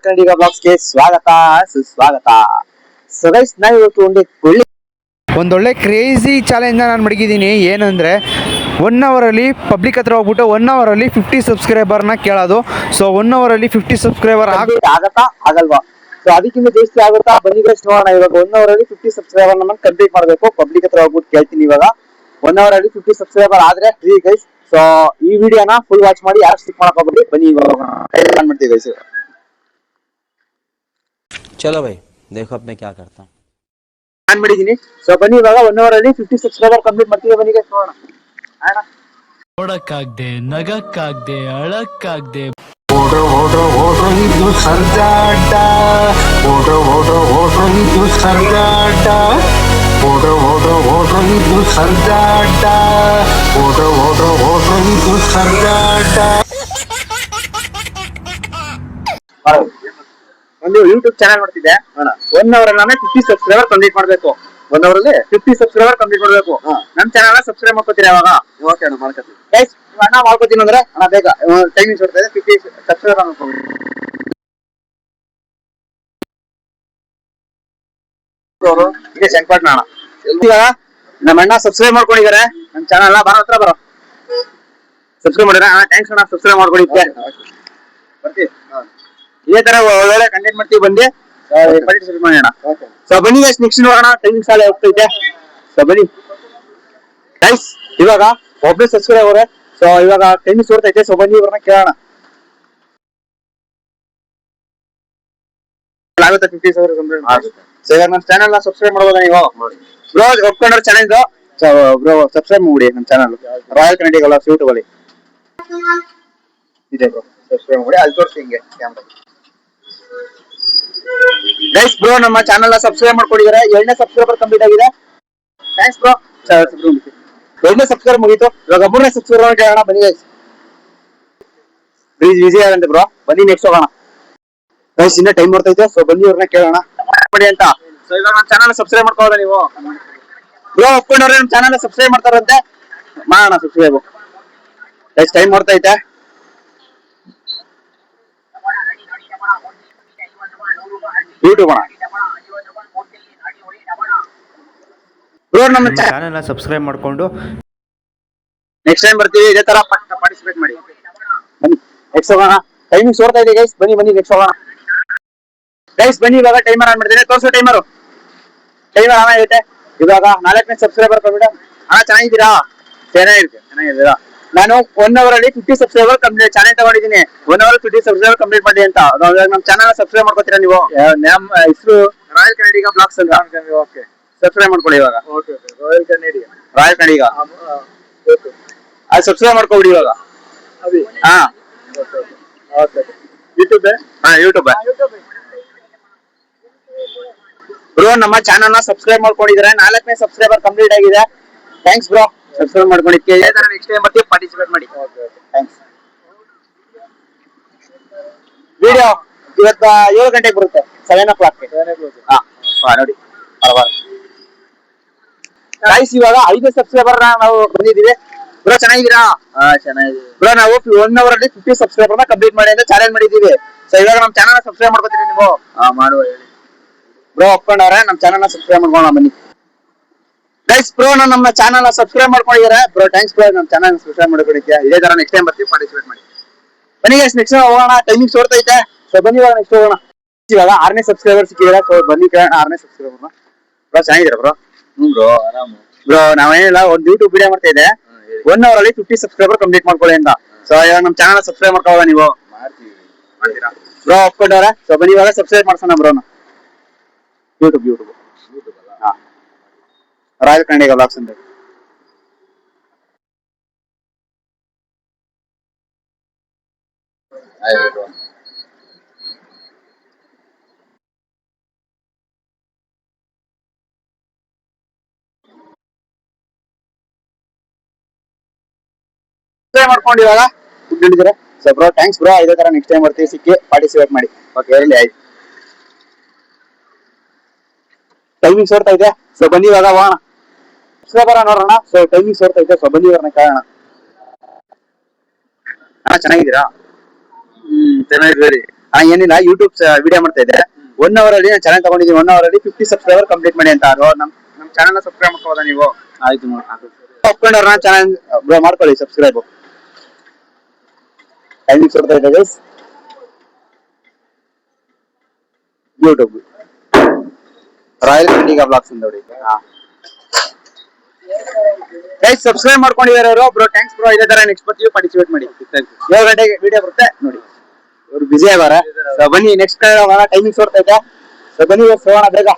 ಕನ್ನಡಿಗ ಬ್ಲಾಗ್ಸ್ಗೆ ಸ್ವಾಗತ ಸುಸ್ವಾಗತ. So guys, ನಾವು ಇವತ್ತು ಒಂದೊಳ್ಳೆ ಕ್ರೇಜಿ ಚಾಲೆಂಜ್ನ ನಾನು ಮಡಗಿದ್ದೀನಿ. ಏನಂದರೆ 1 ಅವರಲ್ಲಿ ಪಬ್ಲಿಕ್ ಹತ್ರ ಹೋಗ್ಬಿಟ್ಟು 1 ಅವರಲ್ಲಿ 50 ಸಬ್ಸ್ಕ್ರೈಬರ್ನ ಕೇಳೋದು. ಸೊ 1 ಅವರಲ್ಲಿ 50 ಸಬ್ಸ್ಕ್ರೈಬರ್ ಆಗತ್ತಾ ಆಗಲ್ವಾ? ಸೊ ಅದಕ್ಕಿಂತ ಜಾಸ್ತಿ ಆಗುತ್ತಾ? ಬನ್ನಿ ಗೈಸ್ ನೋಡೋಣ. ಇವಾಗ 1 ಅವರಲ್ಲಿ 50 ಸಬ್ಸ್ಕ್ರೈಬರ್ ನಮ್ಮ ಕಂಪ್ಲೀಟ್ ಮಾಡಬೇಕು. ಪಬ್ಲಿಕ್ ಹತ್ರ ಹೋಗ್ಬಿಟ್ಟು ಕೇಳ್ತೀನಿ. ಇವಾಗ 1 ಅವರಲ್ಲಿ 50 ಸಬ್ಸ್ಕ್ರೈಬರ್ ಆದ್ರೆ ಫ್ರೀ ಗೈಸ್. ಸೊ ಈ ವಿಡಿಯೋನ ಫುಲ್ ವಾಚ್ ಮಾಡಿ, ಯಾರು ಸ್ಕಿಪ್ ಮಾಡಕ್ ಹೋಗ್ಬಿಡಿ. ಬನ್ನಿ ಇವಾಗ ಮಾಡ್ತೀವಿ ಗೈಸ್. चलो भाई देखो अब मैं क्या करता हूँ. ನಾನು ಮಾಡಿದ್ದೀನಿ. ಸೊ ಬನ್ನಿ ಇವಾಗ 1 ಅವರಲ್ಲಿ 50 ಸಬ್ಸ್ಕ್ರೈಬರ್ ಕಂಪ್ಲೀಟ್ ಮಾಡ್ತೀವಿ. ಬನ್ನಿ ಗೈಸ್ ನೋಡೋಣ. ನೋಡಕ್ಕಾಗ್ದೆ, ನಗಕ್ಕಾಗ್ದೆ, ಅಳಕ್ಕಾಗ್ದೆ. ಇದು ಸರ್ಜಾಟ ಇದು ಸರ್ಜಾಟ ಇದು ಸರ್ಜಾಟ ಇದು ಸರ್ಜಾಟ. ಒಂದು ಯೂಟ್ಯೂಬ್ ಚಾನಲ್ ಮಾಡ್ತಿದ್ದೆ. 1 ಅವರಲ್ಲಿ ನಾನು 50 ಸಬ್ಸ್ಕ್ರೈಬರ್ ಕಂಪ್ಲೀಟ್ ಮಾಡ್ಬೇಕು. 1 ಅವರಲ್ಲಿ 50 ಸಬ್ಸ್ಕ್ರೈಬರ್ ಕಂಪ್ಲೀಟ್ ಮಾಡ್ಬೇಕು. ನನ್ನ ಚಾನಲ್ ಸಬ್ಸ್ಕ್ರೈಬ್ ಮಾಡ್ಕೊತೀರಾ ಇವಾಗ? ಓಕೆ ಅಣ್ಣ, ಮಾಡ್ಕೊತೀನಿ ಗೈಸ್. ಅಣ್ಣ ಮಾಡ್ಕೊತೀನಿ ಅಂದ್ರೆ ಅಣ್ಣ ಬೇಗ ಟೈಮಿಂಗ್ ಕೊಡ್ತಾ ಇದೆ. 50 ಸಬ್ಸ್ಕ್ರೈಬರ್ ಮಾಡ್ಕೊಂಡು ಈಗ ಚೆಕ್ಪಾಟ್ ಅಣ್ಣ. ಇವಾಗ ನಮ್ಮ ಅಣ್ಣ ಸಬ್ಸ್ಕ್ರೈಬ್ ಮಾಡ್ಕೊಂಡಿದ್ದಾರೆ ನಮ್ಮ ಚಾನಲ್. ಬರೋ ಹತ್ರ ಬರೋ ಸಬ್ಸ್ಕ್ರೈಬ್ ಮಾಡಿದ್ರೆ ಅಣ್ಣ ಥ್ಯಾಂಕ್ಸ್ ಅಣ್ಣ. ಸಬ್ಸ್ಕ್ರೈಬ್ ಮಾಡ್ಕೊಂಡಿದ್ದೆ ಬರ್ತೀವಿ. ಇದೇ ತರ ಒಳ್ಳೆ ಕಂಟೆಂಟ್ ಮಾಡ್ತೀವಿ. ಬಂದು ಪಾರ್ಟಿಸಿಪೇಟ್ ಮಾಡೋಣ. ಸೊ ಬನ್ನಿ ಗೈಸ್, ನೆಕ್ಸ್ಟ್ ನೋಡೋಣ. ಟೈಮಿಂಗ್ ಸಾಲ ಹೋಗ್ತೈತೆ. ಸೊ ಬನ್ನಿ ಗೈಸ್, ಇವಾಗ ಒಬ್ಬನೇ ಸಬ್ಸ್ಕ್ರೈಬರ್. ಸೊ ಇವಾಗ ಟೈಮಿಂಗ್ ಓಡ್ತೈತೆ. ಸೊ ಬನ್ನಿ ಇವ್ರನ್ನ ಕೇಳೋಣ. ಆಗುತ್ತೆ 50 ಸಾವಿರ ಕಂಪ್ಲೀಟ್ ಆಗುತ್ತೆ. ಸೊ ಇವಾಗ ನಮ್ಮ ಚಾನಲ್ ನ ಸಬ್ಸ್ಕ್ರೈಬ್ ಮಾಡ್ಬೋದಾ ನೀವು? ಬ್ರೋ ಒಪ್ಕೊಂಡ್ರೆ ಚಾನಲ್ ಬ್ರೋ ಸಬ್ಸ್ಕ್ರೈಬ್ ಮಾಡಿ ನಮ್ಮ channel royal Kannadiga blogs YouTube ಅಲ್ಲಿ ಇದೆ ಬ್ರೋ. ಸಬ್ಸ್ಕ್ರೈಬ್ ಮಾಡಿ. ಅಲ್ಲಿ ತೋರಿಸಿ ಹಿಂಗೆ ಕ್ಯಾಮ್ರಾ ಗೈಸ್. ಬ್ರೋ ನಮ್ಮ ಚಾನಲ್ ನ ಸಬ್ಸ್ಕ್ರೈಬ್ ಮಾಡ್ಕೊಂಡಿದ್ದಾರೆ. 2ನೇ ಸಬ್ಸ್ಕ್ರೈಬರ್ ಕಂಪ್ಲೀಟ್ ಆಗಿದೆ. Thanks bro. 2ನೇ ಸಬ್ಸ್ಕ್ರೈಬ್ ಮುಗೀತು. ಇವಾಗ 3ನೇ ಸಬ್ಸ್ಕ್ರೈಬರ್ ಕೇಳೋಣ. ಬನ್ನಿ ಗೈಸ್. ಪ್ಲೀಸ್ ಬಿಸಿ ಆಗಂತೆ ಬ್ರೋ. ಬನ್ನಿ ನೆಕ್ಸ್ಟ್ ಹೋಗೋಣ ಗೈಸ್. ಇನ್ನ ಟೈಮ್ ಬರ್ತೈತೆ. ಸೊ ಬನ್ನಿ ಅವ್ರನ್ನ ಕೇಳೋಣ ಮಾಡಿ ಅಂತ. ಸೊ ಇವಾಗ ನಮ್ಮ ಚಾನಲ್ ಸಬ್ಸ್ಕ್ರೈಬ್ ಮಾಡ್ಕೋದ ನೀವು? ಬ್ರೋ ಒಪ್ಕೊಂಡವ್ರೆ ನಮ್ಮ ಚಾನಲ್ ಸಬ್ಸ್ಕ್ರೈಬ್ ಮಾಡ್ತಾರಂತೆ. ಮಾಡೋಣ ಸಬ್ಸ್ಕ್ರೈಬ್ ಗೈಸ್. ಟೈಮ್ ಬರ್ತೈತೆ. ಯೂಟ್ಯೂಬ್ ಅಣ್ಣ ಬ್ರೋ ನಮ್ಮ ಚಾನೆಲ್ ಸಬ್ಸ್ಕ್ರೈಬ್ ಮಾಡ್ಕೊಂಡು ನೆಕ್ಸ್ಟ್ ಟೈಮ್ ಬರ್ತೀವಿ. ಇದೇ ತರ ಪಾರ್ಟಿಸಿಪೇಟ್ ಮಾಡಿ. ಬನ್ನಿ ನೆಕ್ಸ್ಟ್ ಹೋಗೋಣ. ಟೈಮಿಂಗ್ ಸೋರ್ತಾ ಇದೆ ಗೈಸ್. ಬನ್ನಿ ನೆಕ್ಸ್ಟ್ ಹೋಗೋಣ ಗೈಸ್. ಬನ್ನಿ ಇವಾಗ ಟೈಮರ್ ಆನ್ ಮಾಡಿದ್ದೇನೆ. ತೋರಿಸೋ ಟೈಮರ್ ಆನ್ ಆಗೈತೆ. ಇವಾಗ 4ನೇ ಸಬ್ಸ್ಕ್ರೈಬರ್ ಕಂಪ್ಲೀಟ್. ಅಣ್ಣ ಚೆನ್ನಾಗಿದ್ದೀರಾ? ಚೆನ್ನಾಗಿದ್ದೀರಾ? ನಾನು 1 ಅವರಲ್ಲಿ 50 ಸಬ್ಸ್ಕ್ರೈಬರ್ ಕಂಪ್ಲೀಟ್ ಚಾನಲ್ ತಗೊಂಡಿದ್ದೀನಿ. 1 ಅವರ್ 50 ಸಬ್ಸ್ಕ್ರೈಬರ್ ಕಂಪ್ಲೀಟ್ ಮಾಡಿ ಅಂತ. ನಮ್ಮ ಚಾನಲ್ ಸಬ್ಸ್ಕ್ರೈಬ್ ಮಾಡ್ಕೊತೀರಾ ನೀವು? ನಮ್ಮ ಹೆಸರು ರಾಯಲ್ ಕನ್ನಡಿಗ ಬ್ಲಾಗ್ಸ್ ಅಂತ. ಓಕೆ, ಸಬ್ಸ್ಕ್ರೈಬ್ ಮಾಡ್ಕೊಳ್ಳಿ ಇವಾಗ. ಓಕೆ, ರಾಯಲ್ ಕನ್ನಡಿಗ ಅದು ಸಬ್ಸ್ಕ್ರೈಬ್ ಮಾಡ್ಕೊಬಿಡಿ ಇವಾಗ. ಹಾ ಯೂಟ್ಯೂಬ್. ಬ್ರೋ ನಮ್ಮ ಚಾನಲ್ ನ ಸಬ್ಸ್ಕ್ರೈಬ್ ಮಾಡ್ಕೊಂಡಿದ್ದಾರೆ. 4ನೇ ಸಬ್ಸ್ಕ್ರೈಬರ್ ಕಂಪ್ಲೀಟ್ ಆಗಿದೆ. ಥ್ಯಾಂಕ್ಸ್ ಬ್ರೋ ಸಬ್ಸ್ಕ್ರೈಬ್ ಮಾಡ್ಕೊಂಡಿದ್ದಕ್ಕೆ. ಇದೇ ತರ ನೆಕ್ಸ್ಟ್ ಟೈಮ್ ಬರ್ತೀವಿ, ಪಾರ್ಟಿಸಿಪೇಟ್ ಮಾಡಿ. ಥ್ಯಾಂಕ್ಸ್. ವಿಡಿಯೋ ಇವತ್ತ 7 ಗಂಟೆಗೆ ಬರುತ್ತೆ. 7 o'clock. ಹಾ ನೋಡಿ ಗೈಸ್. ಇವಾಗ 5 ಸಬ್ಸ್ಕ್ರೈಬರ್ ನಾವು ಬಂದಿದ್ದೀವಿ. ಬ್ರೋ ಚೆನ್ನಾಗಿದ್ದೀರಾ? ಚೆನ್ನಾಗಿದೆ ಬ್ರೋ. ನಾವು 1 ಅವರಲ್ಲಿ 50 ಸಬ್ಸ್ಕ್ರೈಬರ್ ಕಂಪ್ಲೀಟ್ ಮಾಡಿ ಅಂತ ಚಾಲೆಂಜ್ ಮಾಡಿದ್ದೀವಿ. ಸೊ ಇವಾಗ ನಮ್ಮ ಚಾನಲ್ ಸಬ್ಸ್ಕ್ರೈಬ್ ಮಾಡ್ಕೊತೀರಿ ನೀವು? ಮಾಡುವ ಹೇಳಿ ಬ್ರೋ. ಒಪ್ಕೊಂಡವ್ರೆ ನಮ್ಮ ಚಾನಲ್ ಸಬ್ಸ್ಕ್ರೈಬ್ ಮಾಡ್ಕೊಳ್ಳೋಣ ಬನ್ನಿ ಗೈಸ್. ಬ್ರೋ ನಮ್ಮ ಚಾನಲ್ ಸಬ್ಸ್ಕ್ರೈಬ್ ಮಾಡ್ಕೊಂಡಿದ್ದಾರೆ. Bro thanks bro. ನಮ್ಮ ಚಾನಲ್ ಸಬ್ಸ್ಕ್ರೈಬ್ ಮಾಡ್ಕೊಂಡಿದ್ದೆ. ಇದೇ ತರ ನೆಕ್ಸ್ಟ್ ಟೈಮ್ ಬರ್ತೀವಿ, ಪಾರ್ಟಿಸಿಪೇಟ್ ಮಾಡಿ. ಬನ್ನಿ ಗೈಸ್ ನೆಕ್ಸ್ಟ್ ಹೋಗೋಣ. ಟೈಮಿಂಗ್ ಓಡ್ತೈತೆ. ಸೊ ಬನ್ನಿ ಇವಾಗ ನೆಕ್ಸ್ಟ್ ಹೋಗೋಣ. ಇವಾಗ 6ನೇ ಸಬ್ಸ್ಕ್ರೈಬರ್ ಸಿಕ್ಕಿದ್ದಾರೆ. ಸೊ ಬನ್ನಿ ಕೇಳೋಣ 6ನೇ ಸಬ್ಸ್ಕ್ರೈಬರ್. ಬ್ರೋ ಚೆನ್ನಾಗಿದ್ದೀರಾ ಬ್ರೋ? ಬ್ರೋ ಆರಾಮ ಬ್ರೋ. ನಾವೇನಿಲ್ಲ, ಒಂದು ಯೂಟ್ಯೂಬ್ ವಿಡಿಯೋ ಮಾಡ್ತಾ ಇದ್ದೆ. 1 ಅವರಲ್ಲಿ 50 ಸಬ್ಸ್ಕ್ರೈಬರ್ ಕಂಪ್ಲೀಟ್ ಮಾಡ್ಕೊಳ್ಳಿ ಅಂತ. ಸೊ ಇವಾಗ ನಮ್ಮ ಚಾನಲ್ ಸಬ್ಸ್ಕ್ರೈಬ್ ಮಾಡ್ಕೊಳ್ಳೋದ ನೀವು? ಮಾಡ್ತೀರಾ ಬ್ರೋ? ಒಪ್ಕೊಂಡವ್ರೆ. ಸೊ ಬನ್ನಿ ಇವಾಗ ಸಬ್ಸ್ಕ್ರೈಬ್ ಮಾಡ್ಸೋಣ ಬ್ರೋನ. ಯೂಟ್ಯೂಬ್ ಹಾ, ರಾಯಲ್ ಕನ್ನಡಿಗ ಬ್ಲಾಗ್ಸ್ ಅಂತ. ಮಾಡ್ಕೊಂಡು ಇವಾಗ ಫುಡ್ ಹಿಡಿದ್ರೆ. So bro thanks bro. ಇದೇ ತರ ನೆಕ್ಸ್ಟ್ ಟೈಮ್ ಬರ್ತೀವಿ, ಸಿಕ್ಕಿ ಪಾರ್ಟಿಸಿಪೇಟ್ ಮಾಡಿ. ಓಕೆ, ಇರಲಿ ಆಯ್ತು. ಟೈಮಿಂಗ್ ಓಡ್ತಾ ಇದೆ. ಸೊ ಬನ್ನಿ ಇವಾಗ ಹೋಗೋಣ. ಸಬ್ಸ್ಕ್ರೈಬರ್ ನೋಡೋಣ. ಸೊ ಟೈಮಿಂಗ್ ಓಡ್ತಾ ಇದೆ. ಸೊ ಬನ್ನಿ ಇವ್ರನ್ನ ಕೇಳೋಣ. ಚೆನ್ನಾಗಿದ್ದೀರಾ? ಚೆನ್ನಾಗಿದ್ದೀರಿ. ಏನಿಲ್ಲ ಯೂಟ್ಯೂಬ್ ವಿಡಿಯೋ ಮಾಡ್ತಾ ಇದ್ದೆ 1 hour ಅಲ್ಲಿ ನಾನು ಚಾನಲ್ ತಗೊಂಡಿದ್ದೀನಿ 1 hour ಅಲ್ಲಿ 50 ಸಬ್ಸ್ಕ್ರೈಬರ್ ಕಂಪ್ಲೀಟ್ ಮಾಡಿ ಅಂತ ನಮ್ ಚಾನಲ್ ಸಬ್ಸ್ಕ್ರೈಬ್ ಮಾಡ್ಕೋಬೋದಾ ನೀವು? ಆಯ್ತು ಒಪ್ಕೊಂಡವ್ರನ್ನ ಚಾನಲ್ ಬ್ರೋ ಮಾಡ್ಕೊಳ್ಳಿ ಸಬ್ಸ್ಕ್ರೈಬ್. ಟೈಮಿಂಗ್ಸ್ ಕೊಡ್ತಾ ಇದೆ ಗೈಸ್ ಯೂಟ್ಯೂಬ್ ರಾಯಲ್ ಇಂಡಿಗಾ ಬ್ಲಾಗ್ಸ್ ಅಂತ ನೋಡಿ. ಗೈಸ್ ಸಬ್ಸ್ಕ್ರೈಬ್ ಮಾಡ್ಕೊಂಡಿದ್ದಾರೆ ಅವರು ಬ್ರೋ. Thanks bro. ಇದೇ ತರ ನೆಕ್ಸ್ಟ್ ಬರ್ತೀವಿ, ಪಾರ್ಟಿಸಿಪೇಟ್ ಮಾಡಿ. 7 ಗಂಟೆಗೆ ವಿಡಿಯೋ ಬರುತ್ತೆ ನೋಡಿ. ಇವ್ರು ಬಿಸಿ ಆಗಾರ. ಸೊ ಬನ್ನಿ ನೆಕ್ಸ್ಟ್ ಟೈಮಿಂಗ್ಸ್ ಕೊಡ್ತಾ ಇದೆ. ಸೊ ಬನ್ನಿ ಹೋಗೋಣ ಬೇಗ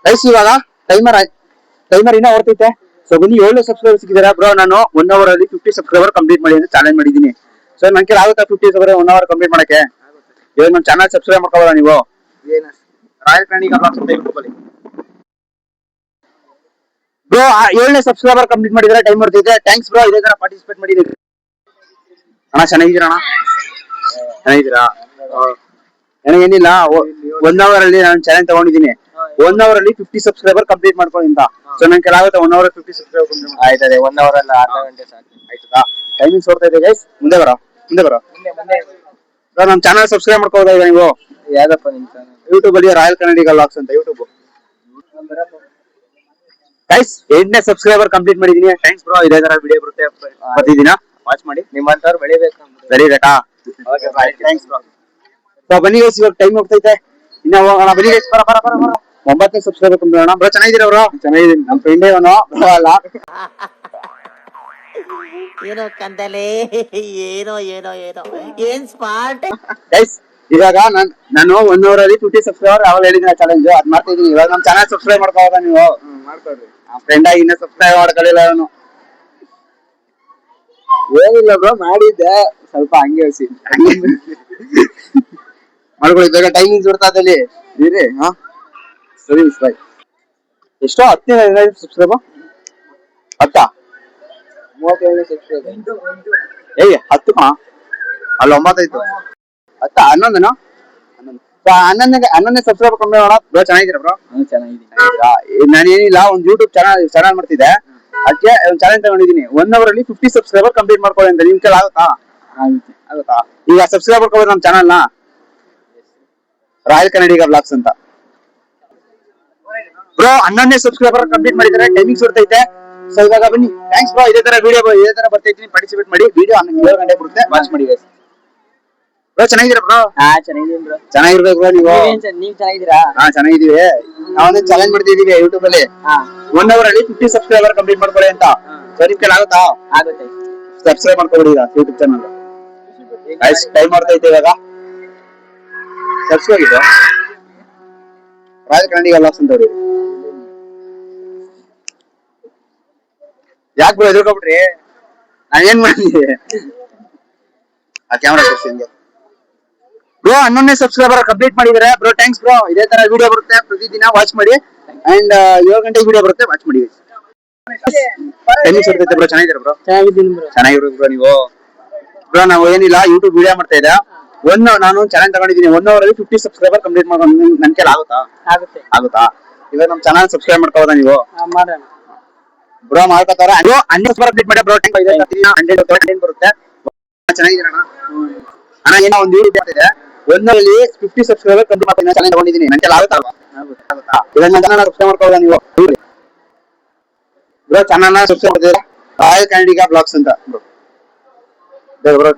ಗೈಸ್. ಇವಾಗ ಟೈಮರ್ ಇನ್ನ ಓಡ್ತೈತೆ. ಸೊ ಬನ್ನಿ 7 ಸಬ್ಸ್ಕ್ರೈಬರ್ ಸಿಕ್ಕಿದ್ದಾರೆ ಬ್ರೋ. ನಾನು 1 hour ಅಲ್ಲಿ 50 ಸಬ್ಸ್ಕ್ರೈಬರ್ ಕಂಪ್ಲೀಟ್ ಮಾಡಿ ಅಂತ ಚಾಲೆಂಜ್ ಮಾಡಿದ್ದೀನಿ. ಸೊ ನನ್ ಕೈಲಿ ಆಗುತ್ತಾ 50 ಸಬ್ಸ್ಕ್ರೈಬರ್ 1 hour ಕಂಪ್ಲೀಟ್ ಮಾಡಕ್ಕೆ? ಇವಾಗ ನಮ್ಮ ಚಾನಲ್ ಸಬ್ಸ್ಕ್ರೈಬ್ ಮಾಡ್ಕೋಬೋದಾ ನೀವು? ರಾಯಲ್ ಕರ್ನಾಟಕ ಬ್ಲಾಗ್ಸ್ ಅಂತ ಯೂಟ್ಯೂಬ್ ಅಲ್ಲಿ ಬ್ರೋ. 7ನೇ ಸಬ್ಸ್ಕ್ರೈಬರ್ ಕಂಪ್ಲೀಟ್ ಮಾಡಿದ್ರೆ ಟೈಮ್ ಬರ್ತಿದೆ. Thanks bro. ಇದೇ ತರ ಪಾರ್ಟಿಸಿಪೇಟ್ ಮಾಡಿದ್ದೀನಿ ಅಣ್ಣ. ಚೆನ್ನಾಗಿದ್ದೀರಾ ಅಣ್ಣ? ಚೆನ್ನಾಗಿದ್ದೀರಾ? ನನಗೇನಿಲ್ಲ 1 hour ಅಲ್ಲಿ ನಾನು ಚಾಲೆಂಜ್ ತಗೊಂಡಿದ್ದೀನಿ. 1 hour ಅಲ್ಲಿ 50 ಸಬ್ಸ್ಕ್ರೈಬರ್ ಕಂಪ್ಲೀಟ್ ಮಾಡ್ಕೊಳ್ಳಿ ಅಂತ. ಸೊ ನನ್ ಕೆಲ ಆಗುತ್ತೆ 1 hour 50 ಸಬ್ಸ್ಕ್ರೈಬರ್ ಕಂಪ್ಲೀಟ್ ಆಯ್ತದೆ. 1 hour ಅಲ್ಲ ಅರ್ಧ ಗಂಟೆ ಸಾಕು. ಆಯ್ತದಾ? ಟೈಮಿಂಗ್ಸ್ ಓಡ್ತಾ ಇದೆ ಗೈಸ್. ಮುಂದೆ ಬರೋ ನಮ್ ಚಾನಲ್ ಸಬ್ಸ್ಕ್ರೈಬ್ ಮಾಡ್ಕೋಬೋದಾ ಈಗ ನೀವು? ಯಾವ್ದಪ್ಪ ನಿಮ್ ಚಾನಲ್? ಯೂಟ್ಯೂಬ್ ಅಲ್ಲಿ ರಾಯಲ್ ಕರ್ನಾಟಕ ಬ್ಲಾಗ್ಸ್ ಅಂತ ಯೂಟ್ಯೂಬ್ ಗೈಸ್. 8ನೇ ಸಬ್ಸ್ಕ್ರೈಬರ್ ಕಂಪ್ಲೀಟ್ ಮಾಡಿದೀನಿ. Thanks bro. ಇದೇ ತರ ವಿಡಿಯೋ ಬರುತ್ತೆ ಪ್ರತಿದಿನ ವಾಚ್ ಮಾಡಿ. ನಿಮ್ಮಂತವ್ರು ಬೆಳಿಬೇಕಾ? Thanks bro. ಸೊ ಬನ್ನಿ ಗೈಸ್, ಇವಾಗ ಟೈಮ್ ಹೋಗ್ತೈತೆ. ಇನ್ನ ಹೋಗೋಣ ಬನ್ನಿ ಗೈಸ್. ಬರ 9ನೇ ಸಬ್ಸ್ಕ್ರೈಬರ್ ಕಂಪ್ಲೀಟ್ ಮಾಡೋಣ ಬ್ರೋ. ಚೆನ್ನಾಗಿದ್ದೀರಾ ಬ್ರೋ? ಚೆನ್ನಾಗಿದ್ದೀನಿ. ನಮ್ಮ ಫ್ರೆಂಡೇ ಅವನು ಬ್ರೋ ಅಲ್ಲ. ಏನೋ ಕಂದಲೆ ಏನೋ ಏನೋ ಏನೋ ಏನ್ ಸ್ಮಾರ್ಟ್ ಗೈಸ್. ಇವಾಗ ನಾನು 1 hour ಅಲ್ಲಿ 50 ಸಬ್ಸ್ಕ್ರೈಬರ್ ಅವಾಗ ಹೇಳಿದ್ರೆ ಚಾಲೆಂಜ್ ಅದ್ ಮಾಡ್ತಾ ಇದೀನಿ. ಇವಾಗ ನಮ್ ಚಾನಲ್ ಸಬ್ಸ್ಕ್ರೈಬ್ ಮಾಡ್ಕೋಬೋದಾ ನೀವು? ಮಾಡ್ಕೊಳ್ರಿ. ಫ್ರೆಂಡ್ ಆಗಿ ಇನ್ನ ಸಬ್ಸ್ಕ್ರೈಬ್ ಮಾಡ್ಕೊಳ್ಳಿಲ್ಲ ಅವನು. ಏನಿಲ್ಲ ಬ್ರೋ, ಮಾಡಿದ್ದೆ ಸ್ವಲ್ಪ ಹಂಗೆ ಹಸಿ ಮಾಡ್ಕೊಳ್ಳಿ ಬೇಗ. ಟೈಮಿಂಗ್ಸ್ ಬಿಡ್ತಾದಲ್ಲಿ ಇರಿ. ಸರಿ ಬಾಯ್. ಎಷ್ಟೋ 10ನೇ ಸಬ್ಸ್ಕ್ರೈಬ್ 10 37 ಸಬ್ಸ್ಕ್ರೈಬ್. 10 ಅಲ್ಲಿ 9 ಆಯ್ತು. 10 11ನೇ ಸಬ್ಸ್ಕ್ರೈಬರ್ ಕಮ್ಮಿ ಮಾಡೋಣ ಬ್ರೋ. ಚೆನ್ನಾಗಿದ್ದೀರಾ ಬ್ರೋ? ಚೆನ್ನಾಗಿದ್ದೀನಿ. ನಾನೇನಿಲ್ಲ ಒಂದು ಯೂಟ್ಯೂಬ್ ಚಾನಲ್ ಮಾಡ್ತಿದ್ದೆ. ಅದಕ್ಕೆ ಒಂದು ಚಾಲೆಂಜ್ ತಗೊಂಡಿದ್ದೀನಿ. 1 hour ಅಲ್ಲಿ 50 ಸಬ್ಸ್ಕ್ರೈಬರ್ ಕಂಪ್ಲೀಟ್ ಮಾಡ್ಕೊಳ್ಳಿ ಅಂತ. ನಿಮ್ ಕೈಲಿ ಆಗುತ್ತಾ? ಈಗ ಸಬ್ಸ್ಕ್ರೈಬ್ ಮಾಡ್ಕೋಬೋದು ನಮ್ಮ ಚಾನಲ್ ನ. ರಾಯಲ್ ಕರ್ನಾಟಕ ಬ್ಲಾಗ್ಸ್ ಅಂತ ಬ್ರೋ. 11ನೇ ಸಬ್ಸ್ಕ್ರೈಬರ್ ಕಂಪ್ಲೀಟ್ ಮಾಡಿದ್ದಾರೆ. ಟೈಮಿಂಗ್ಸ್ ಇರ್ತೈತೆ. ಸೊ ಇವಾಗ ಬನ್ನಿ. Thanks bro. ಇದೇ ತರ ವಿಡಿಯೋ ಬರ್ತೈತಿ, ಪಾರ್ಟಿಸಿಪೇಟ್ ಮಾಡಿ. ವಿಡಿಯೋ 7 ಗಂಟೆ ಬರುತ್ತೆ, ವಾಚ್ ಮಾಡಿ ಗೈಸ್. ಬ್ರೋ ಚೆನ್ನಾಗಿದ್ದೀರಾ ಬ್ರೋ? ಚೆನ್ನಾಗಿದ್ದೀನಿ ಬ್ರೋ. ಚೆನ್ನಾಗಿರ್ಬೇಕು ಬ್ರೋ. ನೀವು ಚೆನ್ನಾಗಿದ್ದೀರಾ? ಚೆನ್ನಾಗಿದ್ದೀವಿ. ನಾವೊಂದು ಚಾಲೆಂಜ್ ಮಾಡ್ತಿದೀವಿ ಯೂಟ್ಯೂಬ್ ಅಲ್ಲಿ. 1 hour ಅಲ್ಲಿ 50 ಸಬ್ಸ್ಕ್ರೈಬರ್ ಕಂಪ್ಲೀಟ್ ಮಾಡ್ಕೊಳ್ಳಿ ಅಂತ. ಸೊ ನಿಮ್ ಕೈಲಿ ಆಗುತ್ತಾ? ಆಗುತ್ತೆ. ಸಬ್ಸ್ಕ್ರೈಬ್ ಮಾಡ್ಕೊಬಿಡಿ ಈಗ ಯೂಟ್ಯೂಬ್ ಚಾನಲ್. ಟೈಮ್ ಮಾಡ್ತೈತೆ ಇವಾಗ. ಸಬ್ಸ್ಕ್ರೈಬ್ ಇದೆ ರಾಯಲ್ ಕರ್ನಾಟಕ ಬ್ಲಾಗ್ಸ್ ಅಂತ ಹೇಳಿ. ಯಾಕೆ ಬ್ರೋ ಎದುರ್ಕೊಬಿಟ್ರಿ? ನಾನೇನ್ ಮಾಡಿದ್ದೆ? ಆ ಕ್ಯಾಮ್ರಾ ತೋರಿಸಿ ಬ್ರೋ. 11ನೇ ಸಬ್ಸ್ಕ್ರೈಬರ್ ಕಂಪ್ಲೀಟ್ ಮಾಡಿದ್ದಾರೆ ಬ್ರೋ. Thanks bro. ಇದೇ ತರ ವಿಡಿಯೋ ಬರುತ್ತೆ ಪ್ರತಿದಿನ, ವಾಚ್ ಮಾಡಿ. ಅಂಡ್ 7 ಗಂಟೆಗೆ ವಿಡಿಯೋ ಬರುತ್ತೆ, ವಾಚ್ ಮಾಡಿ. ಟೈಮಿಂಗ್ಸ್ ಇರ್ತೈತೆ ಬ್ರೋ. ಚೆನ್ನಾಗಿದ್ದೀರಾ ಬ್ರೋ? ಚೆನ್ನಾಗಿದ್ದೀನಿ ಬ್ರೋ. ಚೆನ್ನಾಗಿರ್ಬೇಕು ಬ್ರೋ ನೀವು. ಬ್ರೋ ನಾವು ಏನಿಲ್ಲ ಯೂಟ್ಯೂಬ್ ವಿಡಿಯೋ ಮಾಡ್ತಾ ಇದ್ದೆ. ನಾನು ಚಾನಲ್ ತಗೊಂಡಿದ್ದೀನಿ. 1 hour ಅಲ್ಲಿ 50 ಸಬ್ಸ್ಕ್ರೈಬರ್ ಕಂಪ್ಲೀಟ್ ಮಾಡ್ಕೊಂಡು ನನ್ ಕೈಲಿ ಆಗುತ್ತಾ? ಇವಾಗ ನಮ್ ಚಾನಲ್ ಸಬ್ಸ್ಕ್ರೈಬ್ ಮಾಡ್ಕೋಬೋದಾ ನೀವು? ಮಾಡೋಣ ಬ್ರೋ. ಮಾಡ್ಕೋತಾರ ಬ್ರೋ. 11 ಕಂಪ್ಲೀಟ್ ಮಾಡಿ ಬ್ರೋ. 100 ಬರುತ್ತೆ. ಚೆನ್ನಾಗಿದ್ದೀರಾ ಅಣ್ಣ? ಏನೋ ಒಂದು ವಿಡಿಯೋ ಮಾಡ್ತಿದ್ದೆ. 1 hour ಅಲ್ಲಿ 50 ಸಬ್ಸ್ಕ್ರೈಬರ್ ಕಂಪ್ಲೀಟ್ ಮಾಡ್ತೀನಿ. ಚಾನಲ್ ತಗೊಂಡಿದ್ದೀನಿ. ನನ್ ಕೈಲಿ ಆಗುತ್ತಾ? ಇವಾಗ ನನ್ನ ಚಾನಲ್ ಸಬ್ಸ್ಕ್ರೈಬ್ ಮಾಡ್ಕೋಬೋದಾ ನೀವು ಬ್ರೋ? ಚಾನಲ್ ಸಬ್ಸ್ಕ್ರೈಬ್ ಮಾಡ್ತಿದ್ದೀರಾ? ರಾಯಲ್ ಕರ್ನಾಟಕ ಬ್ಲಾಗ್ಸ್ ಅಂತ ಬ್ರೋ.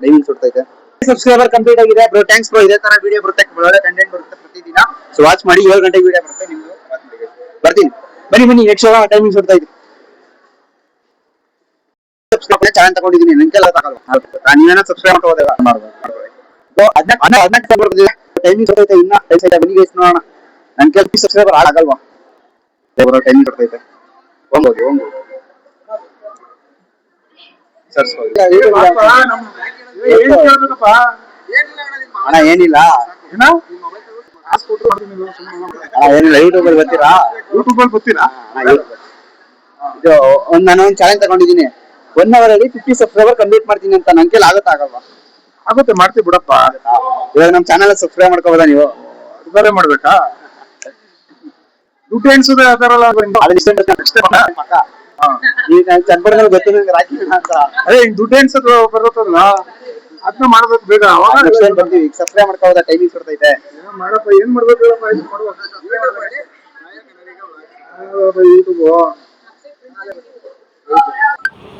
ಟೈಮಿಂಗ್ಸ್ ಕೊಡ್ತೈತೆ. ಸಬ್ಸ್ಕ್ರೈಬರ್ ಕಂಪ್ಲೀಟ್ ಆಗಿದೆ ಬ್ರೋ. Thanks bro. ಇದೇ ತರ ವಿಡಿಯೋ ಬರುತ್ತೆ, ಒಳ್ಳೆ ಕಂಟೆಂಟ್ ಬರುತ್ತೆ ಪ್ರತಿದಿನ. ಸೊ ವಾಚ್ ಮಾಡಿ. 7 ಗಂಟೆಗೆ ವಿಡಿಯೋ ಬರುತ್ತೆ. ನಿಮ್ದು ಬರ್ತೀನಿ. ಬನ್ನಿ ನೆಕ್ಸ್ಟ್ ಟೈಮಿಂಗ್ಸ್ ಕೊಡ್ತಾ ಇದ್ದೀನಿ. ಚಾನಲ್ ತಗೊಂಡಿದ್ದೀನಿ. ನನ್ ಕೈಲಿ ಆಗಲ್ವಾ? ನೀವೇನ ಸಬ್ಸ್ಕ್ರೈಬ್ ಮಾಡ್ಕೋಬೋದಲ್ಲ? ಟೈಮಿಂಗ್ ಕೊಡ್ತೈತೆ. ಇನ್ನ ಬನ್ನಿ ಗೈಸ್ ನೋಡೋಣ. ನನ್ ಕೈಲಿ ಸಬ್ಸ್ಕ್ರೈಬರ್ ಆಗಲ್ವಾ? ಟೈಮಿಂಗ್ ಕೊಡ್ತೈತೆ. ಹೋಗ್ಬೋದು. ಅಣ್ಣ ಏನಿಲ್ಲ ಯೂಟ್ಯೂಬ್ ಅಲ್ಲಿ ಬರ್ತೀರಾ? ಇದು ನಾನು ಒಂದು ಚಾಲೆಂಜ್ ತಗೊಂಡಿದ್ದೀನಿ. 1 hour ಅಲ್ಲಿ 50 ಸಬ್ಸ್ಕ್ರೈಬರ್ ಕಂಪ್ಲೀಟ್ ಮಾಡ್ತೀನಿ ಅಂತ. ನನ್ ಕೈಲಿ ಆಗಲ್ವಾ? ಆಗುತ್ತೆ, ಮಾಡ್ತೀವಿ ಬಿಡಪ್ಪ. ಇವಾಗ ನಮ್ ಚಾನಲ್ ಸಬ್ಸ್ಕ್ರೈಬ್ ಮಾಡ್ಕೋಬೋದಾ ನೀವು? ಬೇರೆ ಮಾಡ್ಬೇಕಾ? ದುಡ್ಡು ಎನ್ಸೋದು ಯಾವ್ದಾರಲ್ಲ ಈಗ ಚಂದ್ಬರ್ನಲ್ಲಿ ಗೊತ್ತಿಲ್ಲ ರಾಕಿ ಅಂತ. ಅದೇ ದುಡ್ಡು ಎನ್ಸೋದು ಬರುತ್ತಲ್ಲ. ಅದನ್ನ ಮಾಡ್ಬೇಕು ಬೇಗ ಅವಾಗ ಬರ್ತೀವಿ. ಈಗ ಸಬ್ಸ್ಕ್ರೈಬ್ ಮಾಡ್ಕೋದ ಟೈಮಿಂಗ್ ಕೊಡ್ತೈತೆ. ಮಾಡಪ್ಪ ಏನ್ ಮಾಡ್ಬೇಕು ಹೇಳಪ್ಪ ಇದು ಮಾಡುವ ಯೂಟ್ಯೂಬ್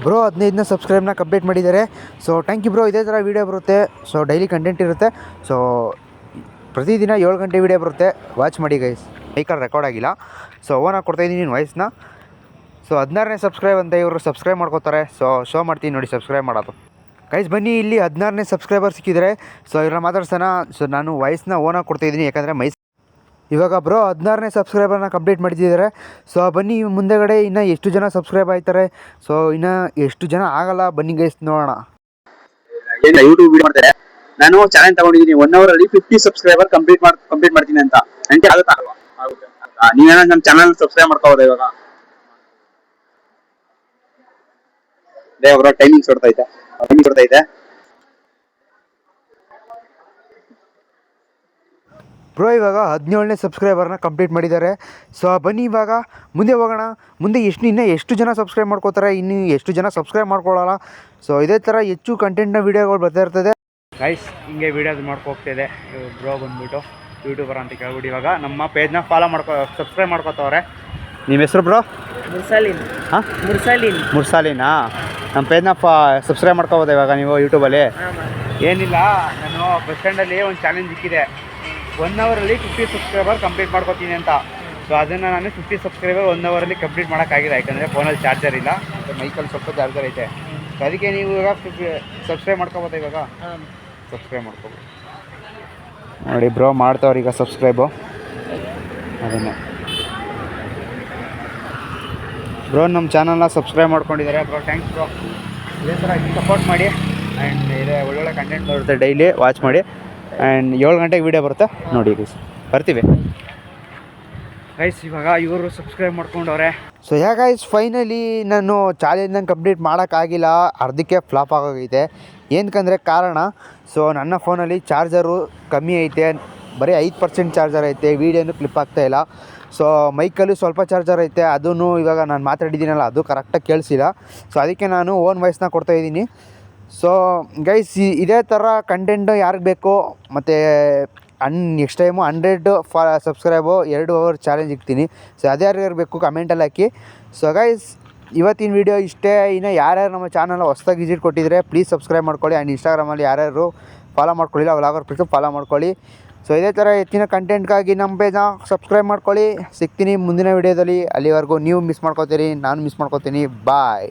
ಬ್ರೋ 15ನೇ ಸಬ್ಸ್ಕ್ರೈಬ್ನ ಕಂಪ್ಲೀಟ್ ಮಾಡಿದ್ದಾರೆ. So thank you bro. ಇದೇ ಥರ ವೀಡಿಯೋ ಬರುತ್ತೆ. ಸೊ ಡೈಲಿ ಕಂಟೆಂಟ್ ಇರುತ್ತೆ. ಸೊ ಪ್ರತಿದಿನ 7 ಗಂಟೆ ವೀಡಿಯೋ ಬರುತ್ತೆ. ವಾಚ್ ಮಾಡಿ ಗೈಸ್. ಮೈಕಲ್ಲಿ ರೆಕಾರ್ಡ್ ಆಗಿಲ್ಲ. ಸೊ ಓನಾಗಿ ಕೊಡ್ತಾಯಿದ್ದೀನಿ ವಾಯ್ಸ್ನ. ಸೊ 16ನೇ ಸಬ್ಸ್ಕ್ರೈಬ್ ಅಂತ ಇವರು ಸಬ್ಸ್ಕ್ರೈಬ್ ಮಾಡ್ಕೋತಾರೆ. ಸೊ ಶೋ ಮಾಡ್ತೀನಿ ನೋಡಿ ಸಬ್ಸ್ಕ್ರೈಬ್ ಮಾಡೋದು. ಗೈಸ್ ಬನ್ನಿ, ಇಲ್ಲಿ 16ನೇ ಸಬ್ಸ್ಕ್ರೈಬರ್ ಸಿಕ್ಕಿದ್ದಾರೆ. ಸೊ ಇವ್ರನ್ನ ಮಾತಾಡ್ಸೋಣ. ಸೊ ನಾನು ವಾಯ್ಸ್ನ ಓನಾಗಿ ಕೊಡ್ತಾಯಿದ್ದೀನಿ, ಯಾಕಂದರೆ ಇವಾಗ ಬ್ರೋ 16ನೇ ಸಬ್ಸ್ಕ್ರೈಬರ್ನ ಕಂಪ್ಲೀಟ್ ಮಾಡಿದ್ದಾರೆ. ಸೊ ಬನ್ನಿ ಮುಂದೆಗಡೆ ಇನ್ನು ಎಷ್ಟು ಜನ ಸಬ್ಸ್ಕ್ರೈಬ್ ಆಯ್ತಾರೆ, ಸೊ ಇನ್ನು ಎಷ್ಟು ಜನ ಆಗಲ್ಲ ಬನ್ನಿ ಗೈಸ್ ನೋಡೋಣ. ಏನಿಲ್ಲ, ಯೂಟ್ಯೂಬ್ ವಿಡಿಯೋ ಮಾಡ್ತಾರೆ. ನಾನು ಚಾಲೆಂಜ್ ತಗೊಂಡಿದ್ದೀನಿ 1 hour ಅಲ್ಲಿ 50 ಸಬ್ಸ್ಕ್ರೈಬರ್ ಕಂಪ್ಲೀಟ್ ಮಾಡ್ತೀನಿ ಅಂತ. ನನಗೆ ಆಗುತ್ತಾ? ಆಗುತ್ತೆ. ನೀವೇನ ನಮ್ಮ ಚಾನಲ್ ಸಬ್ಸ್ಕ್ರೈಬ್ ಮಾಡ್ಕೋಬೋದಾ ಇವಾಗ? Bro timing ಕೊಡ್ತೈತೆ. ಬ್ರೋ ಇವಾಗ 17ನೇ ಸಬ್ಸ್ಕ್ರೈಬರ್ನ ಕಂಪ್ಲೀಟ್ ಮಾಡಿದ್ದಾರೆ. ಸೊ ಬನ್ನಿ ಇವಾಗ ಮುಂದೆ ಹೋಗೋಣ. ಮುಂದೆ ಇನ್ನೂ ಎಷ್ಟು ಜನ ಸಬ್ಸ್ಕ್ರೈಬ್ ಮಾಡ್ಕೋತಾರೆ, ಇನ್ನು ಎಷ್ಟು ಜನ ಸಬ್ಸ್ಕ್ರೈಬ್ ಮಾಡ್ಕೊಳ್ಳಲ್ಲ. ಸೊ ಇದೇ ಥರ ಹೆಚ್ಚು ಕಂಟೆಂಟ್ನ ವೀಡಿಯೋಗಳು ಬರ್ತಾ ಇರ್ತದೆ. ಗೈಸ್ ಹಿಂಗೆ ವೀಡಿಯೋಸ್ ಹೋಗ್ತಿದೆ. ಬ್ರೋ ಬಂದುಬಿಟ್ಟು ಯೂಟ್ಯೂಬರ್ ಅಂತ ಕೇಳ್ಬಿಟ್ಟು ಇವಾಗ ನಮ್ಮ ಪೇಜ್ನ ಸಬ್ಸ್ಕ್ರೈಬ್ ಮಾಡ್ಕೋತವ್ರೆ. ನಿಮ್ಮ ಹೆಸರು ಬ್ರೋ? ಹಾಂ, ಮುರ್ಸಾಲಿನಾ? ನಮ್ಮ ಪೇಜ್ನ ಸಬ್ಸ್ಕ್ರೈಬ್ ಮಾಡ್ಕೋಬೋದಾ ಇವಾಗ ನೀವು ಯೂಟ್ಯೂಬಲ್ಲಿ? ಏನಿಲ್ಲ, ನಾನು ಬಸ್ ಸ್ಟ್ಯಾಂಡಲ್ಲಿ ಒಂದು ಚಾಲೆಂಜ್ ಇಕ್ಕಿದೆ 1 ಅವರಲ್ಲಿ 50 ಸಬ್ಸ್ಕ್ರೈಬರ್ ಕಂಪ್ಲೀಟ್ ಮಾಡ್ಕೋತೀನಿ ಅಂತ. ಸೊ ಅದನ್ನು ನಾನು 50 ಸಬ್ಸ್ಕ್ರೈಬರ್ 1 ಅವರಲ್ಲಿ ಕಂಪ್ಲೀಟ್ ಮಾಡೋಕ್ಕಾಗಿದೆ, ಯಾಕಂದರೆ ಫೋನಲ್ಲಿ ಚಾರ್ಜರ್ ಇಲ್ಲ ಮತ್ತು ಮೈಕಲ್ಲಿ ಸ್ವಲ್ಪ ಚಾರ್ಜರ್ ಐತೆ. ಸೊ ಅದಕ್ಕೆ ನೀವು ಇವಾಗ ಸಬ್ಸ್ಕ್ರೈಬ್ ಮಾಡ್ಕೋಬೋದಾ ಇವಾಗ? ಸಬ್ಸ್ಕ್ರೈಬ್ ಮಾಡ್ಕೋಬೋದು ನೋಡಿ ಬ್ರೋ. ಮಾಡ್ತಾವ್ರಿ ಈಗ ಸಬ್ಸ್ಕ್ರೈಬು. ಅದನ್ನು ಬ್ರೋ ನಮ್ಮ ಚಾನಲ್ನ ಸಬ್ಸ್ಕ್ರೈಬ್ ಮಾಡ್ಕೊಂಡಿದ್ದಾರೆ. Bro thanks bro. ಇದೇ ಥರ ಸಪೋರ್ಟ್ ಮಾಡಿ. ಆ್ಯಂಡ್ ಇದೇ ಒಳ್ಳೊಳ್ಳೆ ಕಂಟೆಂಟ್ ಬರುತ್ತೆ, ಡೈಲಿ ವಾಚ್ ಮಾಡಿ. ಆ್ಯಂಡ್ 7 ಗಂಟೆಗೆ ವೀಡಿಯೋ ಬರುತ್ತೆ ನೋಡಿ ಗೈಸ್. ಬರ್ತೀವಿ ಗೈಸ್. ಇವಾಗ ಇವರು ಸಬ್ಸ್ಕ್ರೈಬ್ ಮಾಡ್ಕೊಂಡವ್ರೆ. ಸೊ ಗೈಸ್ ಫೈನಲಿ ನಾನು ಚಾಲೆಂಜ್ನ ಕಂಪ್ಲೀಟ್ ಮಾಡೋಕ್ಕಾಗಿಲ್ಲ, ಅರ್ಧಕ್ಕೆ ಫ್ಲಾಪ್ ಆಗೋಗೈತೆ. ಏನಕ್ಕಂದರೆ ಕಾರಣ, ಸೊ ನನ್ನ ಫೋನಲ್ಲಿ ಚಾರ್ಜರು ಕಮ್ಮಿ ಐತೆ, ಬರೀ 5% ಚಾರ್ಜರ್ ಐತೆ. ವೀಡಿಯೋನು ಕ್ಲಿಪ್ ಆಗ್ತಾಯಿಲ್ಲ. ಸೊ ಮೈಕಲ್ಲೂ ಸ್ವಲ್ಪ ಚಾರ್ಜರ್ ಐತೆ, ಅದೂ ಇವಾಗ ನಾನು ಮಾತಾಡಿದ್ದೀನಲ್ಲ ಅದು ಕರೆಕ್ಟಾಗಿ ಕೇಳಿಸಿಲ್ಲ. ಸೊ ಅದಕ್ಕೆ ನಾನು ಓನ್ ವಾಯ್ಸ್ನ ಕೊಡ್ತಾಯಿದ್ದೀನಿ. ಸೊ ಗೈಸ್ ಇದೇ ಥರ ಕಂಟೆಂಟು ಯಾರಿಗೆ ಬೇಕು, ಮತ್ತು next time 100 subscribe 2 hour challenge ಇಕ್ತೀನಿ. ಸೊ ಅದ್ಯಾರು ಬೇಕು ಕಮೆಂಟಲ್ಲಿ ಹಾಕಿ. ಸೊ ಗೈಸ್ ಇವತ್ತಿನ ವೀಡಿಯೋ ಇಷ್ಟೇ. ಇನ್ನು ಯಾರ್ಯಾರು ನಮ್ಮ ಚಾನಲ್ ಹೊಸ್ದಾಗಿ ವಿಸಿಟ್ ಕೊಟ್ಟಿದ್ರೆ ಪ್ಲೀಸ್ ಸಬ್ಸ್ಕ್ರೈಬ್ ಮಾಡ್ಕೊಳ್ಳಿ. ಆ್ಯಂಡ್ ಇನ್ಸ್ಟಾಗ್ರಾಮಲ್ಲಿ ಯಾರ್ಯಾರು ಫಾಲೋ ಮಾಡ್ಕೊಳ್ಳಿಲ್ಲ ವ್ಲಾಗರ್ ಪ್ಲೀಸ್ ಫಾಲೋ ಮಾಡ್ಕೊಳ್ಳಿ. ಸೊ ಇದೇ ಥರ ಹೆಚ್ಚಿನ ಕಂಟೆಂಟ್ಗಾಗಿ ನಮ್ಮ ಪೇಜ್ನ ಸಬ್ಸ್ಕ್ರೈಬ್ ಮಾಡ್ಕೊಳ್ಳಿ. ಸಿಗ್ತೀನಿ ಮುಂದಿನ ವೀಡಿಯೋದಲ್ಲಿ. ಅಲ್ಲಿವರೆಗೂ ನೀವು ಮಿಸ್ ಮಾಡ್ಕೋತೀರಿ, ನಾನು ಮಿಸ್ ಮಾಡ್ಕೋತೀನಿ. ಬಾಯ್.